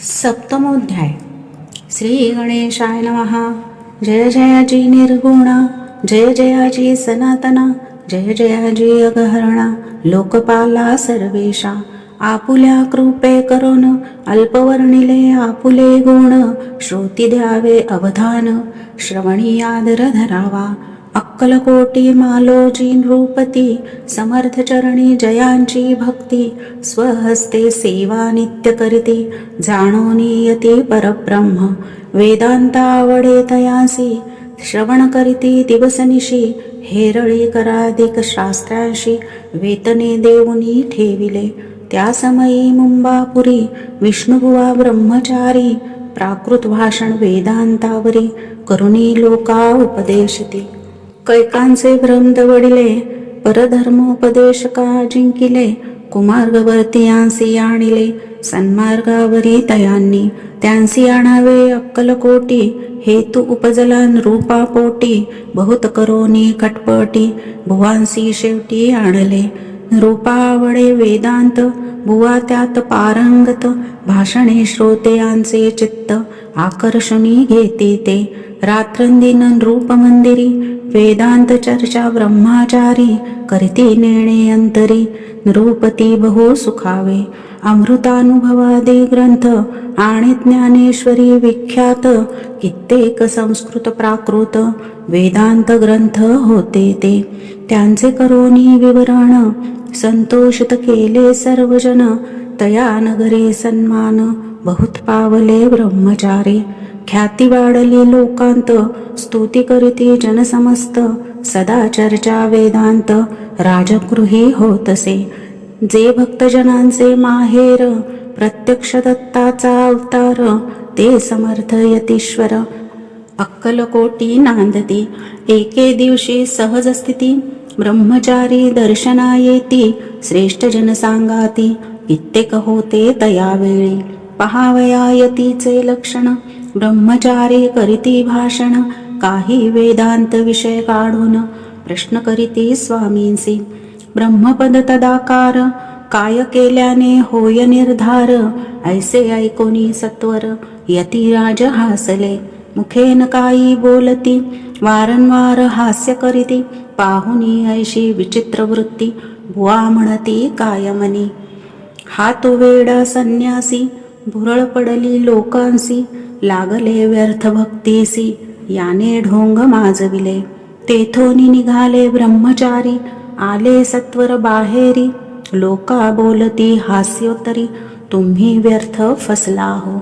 सप्तमोध्याय. श्री गणेशाय नमः. जय जयाजी निर्गुण, जय जयाजी सनातना, जय जयाजी अगहरणा, लोकपाला सर्वेशा. आपुल्या कृपे करून अल्पवर्णिले आपुले गुण, श्रोती द्यावे अवधान, श्रवणी आदर धरावा. अक्कलकोटी मालोजी नृपती, समर्थ चरणी जयांची भक्ती. स्वहस्ते सेवा नित्य करीती, जाणोनी यती परब्रह्म. वेदांत आवडे तयासी, श्रवण करीती दिवसनिशी. हेरळी कराधिक शास्त्रांशी, वेतने देऊनी ठेविले. त्या समयी मुंबापुरी, विष्णुबुवा ब्रह्मचारी. प्राकृत भाषण वेदांतावरी, करुणी लोका उपदेशती. कैकांचे भ्रम दवडिले, परधर्मोपदेशका जिंकिले. कुमार्गवर्तीयांसी आणिले, सन्मार्गावरी तयांनी. त्यांसी आणावे अक्कलकोटी, हेतू उपजला नृपापोटी. बहुत करोनी खटपटी, भुवांसी शेवटी आणले. नृपावडे वेदांत, बुवा त्यात पारंगत. भाषणे श्रोतेयांचे चित्त, आकर्षणी घेते ते. रात्रंदिन नृप मंदिरी, वेदांत चर्चा ब्रह्माचारी. करीती नेणे अंतरी, नृपती बहु सुखावे. अमृतानुभवादी ग्रंथ, आणि ज्ञानेश्वरी विख्यात. कित्येक संस्कृत प्राकृत, वेदांत ग्रंथ होते ते. त्यांचे करोनी विवरण, संतोषित केले सर्वजन. तया नगरे सन्मान, बहुत पावले ब्रह्मचारी. ख्याती वाढली लोकांत, स्तुती करीती जनसमस्त. सदा चर्चा वेदांत, राजगृही होतसे. जे भक्तजनांचे माहेर, प्रत्यक्ष दत्ताचा अवतार. ते समर्थ यतीश्वर, अक्कलकोटी नांदती. एके दिवशी सहज स्थिती, ब्रह्मचारी दर्शना येती. श्रेष्ठ जन सांगाती, कित्येक होते तयावेळी. पहावया यतीचे लक्षण, ब्रह्मचारी करीती भाषण. काही वेदांत विषय काढून, प्रश्न करीती स्वामींसी. ब्रह्मपद तदाकार, काय केल्याने होय निर्धार. ऐसे ऐकोनी सत्वर, यतिराज हासले. मुखेन काही बोलती, वारंवार हास्य करीती. पाहुनी ऐशी विचित्र वृत्ती, बुवा म्हणती कायमनी. हा तो वेडा संन्यासी, भुरळ पडली लोकांसी. लागले व्यर्थ भक्तीसी, याने ढोंग माजविले. तेथोनी निघाले ब्रह्मचारी, आले सत्वर बाहेरी. लोका बोलती हास्योत्तरी, तुम्ही व्यर्थ फसला हो.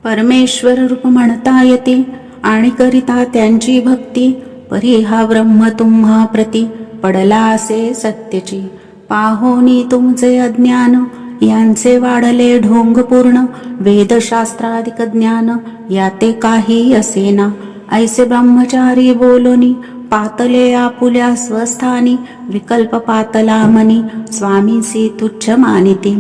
परमेश्वर रूप म्हणता येती, आणि करिता त्यांची भक्ती. परी हा ब्रह्म तुम्हा प्रती, पडला असे सत्यची. पाहोनी तुमचे अज्ञान, यांचे वाढले ढोंग पूर्ण. वेदशास्त्राधिक ज्ञान, याते काही असेना. ऐसे ब्रह्मचारी बोलोनी, पातले आपुल्या स्वस्थानी. विकल्प पातला मनी, स्वामीसी तुच्छ मानिती.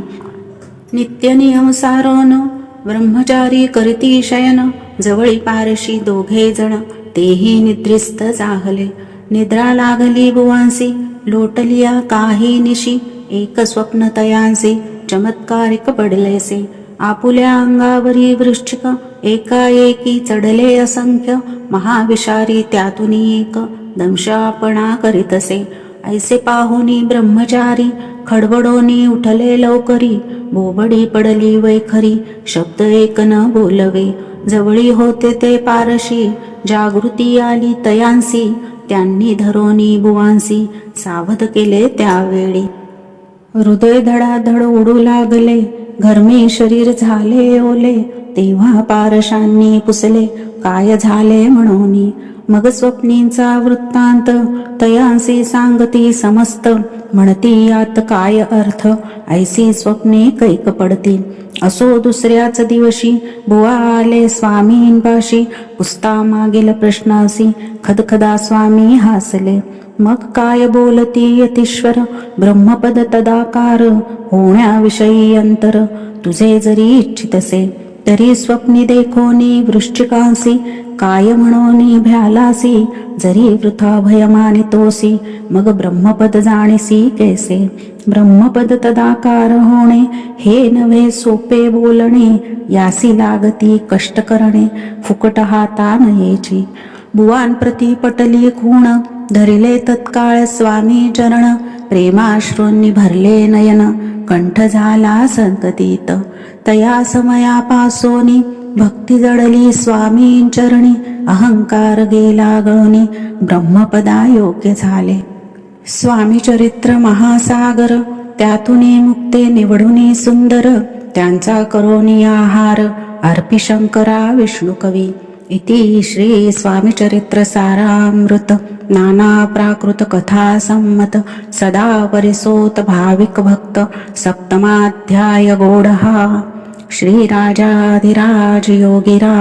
नित्य नियम सारोन, ब्रह्मचारी करीती शयन. जवळी पारशी दोघे जण, तेही निद्रिस्त जाहले. निद्रा लागली बुवांसी, लोटलिया काही निशी. एक स्वप्न तयांसी, चमत्कारिक पडलेसे. आपुल्या अंगावरी वृश्चिक, एकाएकी चढले असंख्य. महाविषारी त्यातून एक, दंशापणा करीतसे. ऐसे पाहुनी ब्रह्मचारी, खडबडोनी उठले लवकरी. बोबडी पडली वैखरी, शब्द एक न बोलवे. जवळी होते ते पारशी, जागृती आली तयांसी. त्यांनी धरोनी बुवांसी, सावध केले त्यावेळी. हृदय धडाधड उडू लागले, घरमे शरीर झाले ओले. तेव्हा पारशांनी पुसले, काय झाले म्हणोनी. मग स्वप्नींचा वृत्तांत, तयांसी सांगती समस्त. म्हणती यात काय अर्थ, ऐसी स्वप्ने कैक पडती. असो दुसऱ्याच दिवशी, बुवा आले स्वामींपाशी. पुसता मागील प्रश्नासी, खदखदा स्वामी हासले. मग काय बोलती यतीश्वर, ब्रह्मपद तदाकार. होण्याविषयी अंतर, तुझे जरी इच्छितसे. तरी स्वप्नी देखोनी वृश्चिकांसी काय म्हणोनी भ्यालासी जरी वृथा भय मानितोसी मग ब्रह्मपद जाणीसी कैसे ब्रह्मपद तदाकार होणे हे नव्हे सोपे बोलणे यासी लागती कष्ट करणे फुकट हाता नयेची बुवांप्रती पटली खूण धरिले तत्काळ स्वामी चरण प्रेमाश्रूंनी भरले नयन कंठ झाला संततीत तया समयापासोनी भक्ती जडली स्वामी चरणी अहंकार गेला गळूनी ब्रह्मपदा योग्य झाले स्वामी चरित्र महासागर त्यातुनी मुक्ते निवडुनी सुंदर त्यांचा करोनी आहार अर्पी शंकरा विष्णू कवी इति श्री स्वामी चरित्र सारामृत नाना प्राकृत कथा संमत सदा परिसोत भाविक भक्त सप्तमाध्याय गोडहा श्री राजाधिराज योगीराज